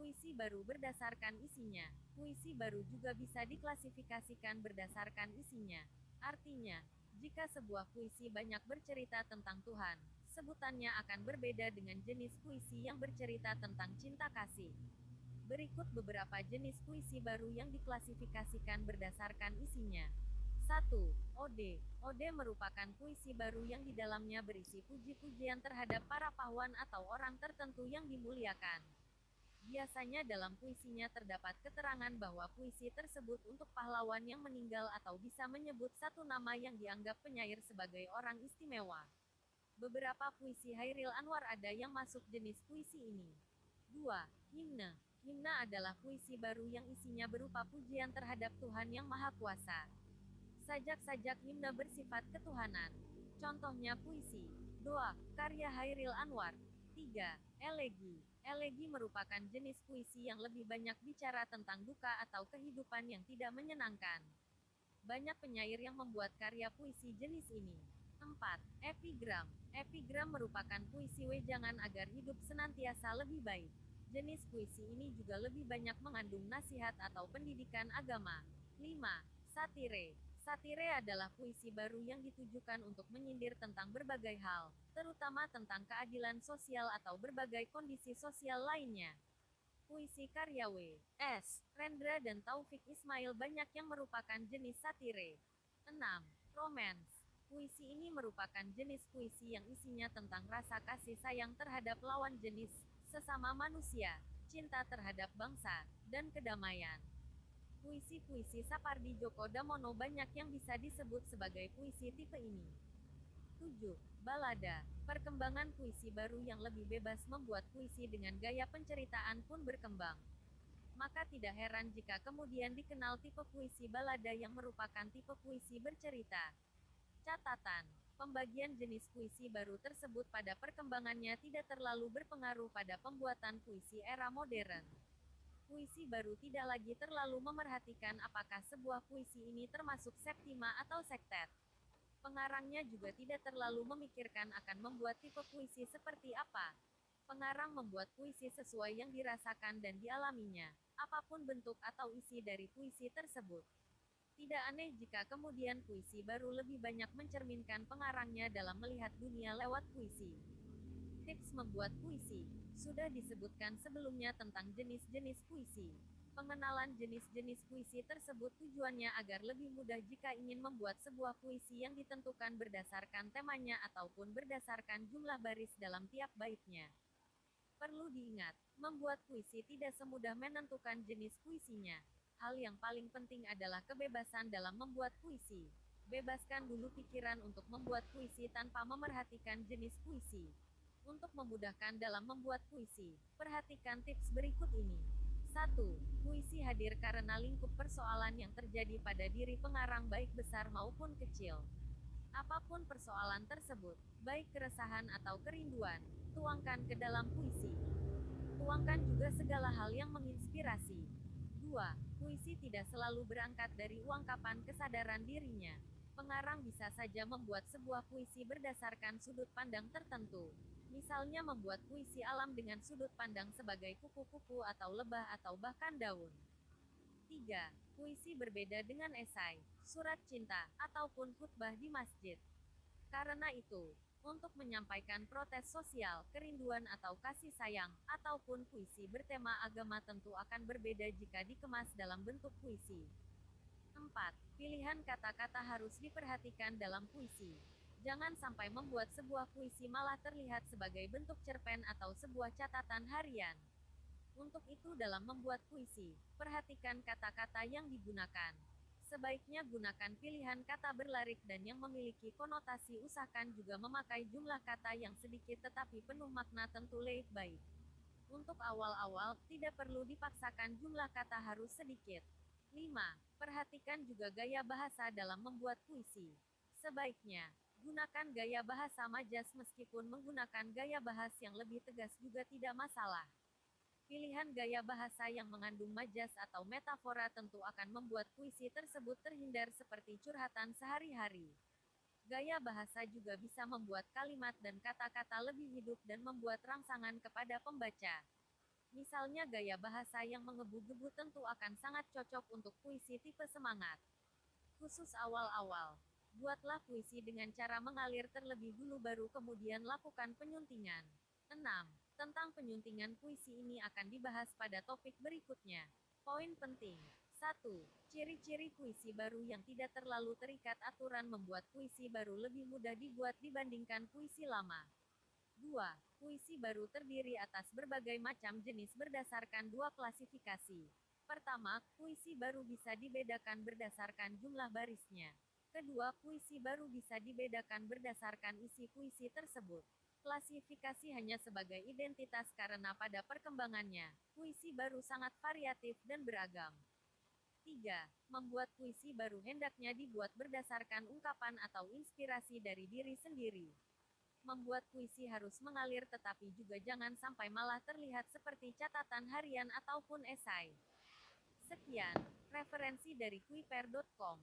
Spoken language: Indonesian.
Puisi baru berdasarkan isinya. Puisi baru juga bisa diklasifikasikan berdasarkan isinya. Artinya, jika sebuah puisi banyak bercerita tentang Tuhan, sebutannya akan berbeda dengan jenis puisi yang bercerita tentang cinta kasih. Berikut beberapa jenis puisi baru yang diklasifikasikan berdasarkan isinya. 1. Ode. Ode merupakan puisi baru yang di dalamnya berisi puji-pujian terhadap para pahlawan atau orang tertentu yang dimuliakan. Biasanya dalam puisinya terdapat keterangan bahwa puisi tersebut untuk pahlawan yang meninggal atau bisa menyebut satu nama yang dianggap penyair sebagai orang istimewa. Beberapa puisi Hairil Anwar ada yang masuk jenis puisi ini. 2. Himne. Himne adalah puisi baru yang isinya berupa pujian terhadap Tuhan Yang Maha Kuasa. Sajak-sajak himne bersifat ketuhanan. Contohnya puisi Doa, karya Hairil Anwar. 3. Elegi. Elegi merupakan jenis puisi yang lebih banyak bicara tentang duka atau kehidupan yang tidak menyenangkan. Banyak penyair yang membuat karya puisi jenis ini. 4. Epigram. Epigram merupakan puisi wejangan agar hidup senantiasa lebih baik. Jenis puisi ini juga lebih banyak mengandung nasihat atau pendidikan agama. 5. Satire. Satire adalah puisi baru yang ditujukan untuk menyindir tentang berbagai hal, terutama tentang keadilan sosial atau berbagai kondisi sosial lainnya. Puisi karya W.S. Rendra dan Taufik Ismail banyak yang merupakan jenis satire. 6. Romance. Puisi ini merupakan jenis puisi yang isinya tentang rasa kasih sayang terhadap lawan jenis, sesama manusia, cinta terhadap bangsa, dan kedamaian. Puisi-puisi Sapardi Djoko Damono banyak yang bisa disebut sebagai puisi tipe ini. 7. Balada. Perkembangan puisi baru yang lebih bebas membuat puisi dengan gaya penceritaan pun berkembang. Maka tidak heran jika kemudian dikenal tipe puisi balada yang merupakan tipe puisi bercerita. Catatan. Pembagian jenis puisi baru tersebut pada perkembangannya tidak terlalu berpengaruh pada pembuatan puisi era modern. Puisi baru tidak lagi terlalu memerhatikan apakah sebuah puisi ini termasuk septima atau sektet. Pengarangnya juga tidak terlalu memikirkan akan membuat tipe puisi seperti apa. Pengarang membuat puisi sesuai yang dirasakan dan dialaminya, apapun bentuk atau isi dari puisi tersebut. Tidak aneh jika kemudian puisi baru lebih banyak mencerminkan pengarangnya dalam melihat dunia lewat puisi. Tips membuat puisi. Sudah disebutkan sebelumnya tentang jenis-jenis puisi. Pengenalan jenis-jenis puisi tersebut tujuannya agar lebih mudah jika ingin membuat sebuah puisi yang ditentukan berdasarkan temanya ataupun berdasarkan jumlah baris dalam tiap baitnya. Perlu diingat, membuat puisi tidak semudah menentukan jenis puisinya. Hal yang paling penting adalah kebebasan dalam membuat puisi. Bebaskan dulu pikiran untuk membuat puisi tanpa memerhatikan jenis puisi. Untuk memudahkan dalam membuat puisi, perhatikan tips berikut ini. 1. Puisi hadir karena lingkup persoalan yang terjadi pada diri pengarang baik besar maupun kecil. Apapun persoalan tersebut, baik keresahan atau kerinduan, tuangkan ke dalam puisi. Tuangkan juga segala hal yang menginspirasi. 2. Puisi tidak selalu berangkat dari ungkapan kesadaran dirinya. Pengarang bisa saja membuat sebuah puisi berdasarkan sudut pandang tertentu. Misalnya membuat puisi alam dengan sudut pandang sebagai kupu-kupu atau lebah atau bahkan daun. 3. Puisi berbeda dengan esai, surat cinta, ataupun khutbah di masjid. Karena itu, untuk menyampaikan protes sosial, kerinduan atau kasih sayang, ataupun puisi bertema agama tentu akan berbeda jika dikemas dalam bentuk puisi. 4. Pilihan kata-kata harus diperhatikan dalam puisi. Jangan sampai membuat sebuah puisi malah terlihat sebagai bentuk cerpen atau sebuah catatan harian. Untuk itu dalam membuat puisi, perhatikan kata-kata yang digunakan. Sebaiknya gunakan pilihan kata berlarik dan yang memiliki konotasi, usahakan juga memakai jumlah kata yang sedikit tetapi penuh makna tentu lebih baik. Untuk awal-awal, tidak perlu dipaksakan jumlah kata harus sedikit. 5. Perhatikan juga gaya bahasa dalam membuat puisi. Sebaiknya, gunakan gaya bahasa majas meskipun menggunakan gaya bahasa yang lebih tegas juga tidak masalah. Pilihan gaya bahasa yang mengandung majas atau metafora tentu akan membuat puisi tersebut terhindar seperti curhatan sehari-hari. Gaya bahasa juga bisa membuat kalimat dan kata-kata lebih hidup dan membuat rangsangan kepada pembaca. Misalnya gaya bahasa yang menggebu-gebu tentu akan sangat cocok untuk puisi tipe semangat. Khusus awal-awal. Buatlah puisi dengan cara mengalir terlebih dulu baru kemudian lakukan penyuntingan. 6. Tentang penyuntingan puisi ini akan dibahas pada topik berikutnya. Poin penting. 1. Ciri-ciri puisi baru yang tidak terlalu terikat aturan membuat puisi baru lebih mudah dibuat dibandingkan puisi lama. 2. Puisi baru terdiri atas berbagai macam jenis berdasarkan dua klasifikasi. Pertama, puisi baru bisa dibedakan berdasarkan jumlah barisnya. Kedua, puisi baru bisa dibedakan berdasarkan isi puisi tersebut. Klasifikasi hanya sebagai identitas karena pada perkembangannya, puisi baru sangat variatif dan beragam. 3. Membuat puisi baru hendaknya dibuat berdasarkan ungkapan atau inspirasi dari diri sendiri. Membuat puisi harus mengalir tetapi juga jangan sampai malah terlihat seperti catatan harian ataupun esai. Sekian, referensi dari Kuiper.com.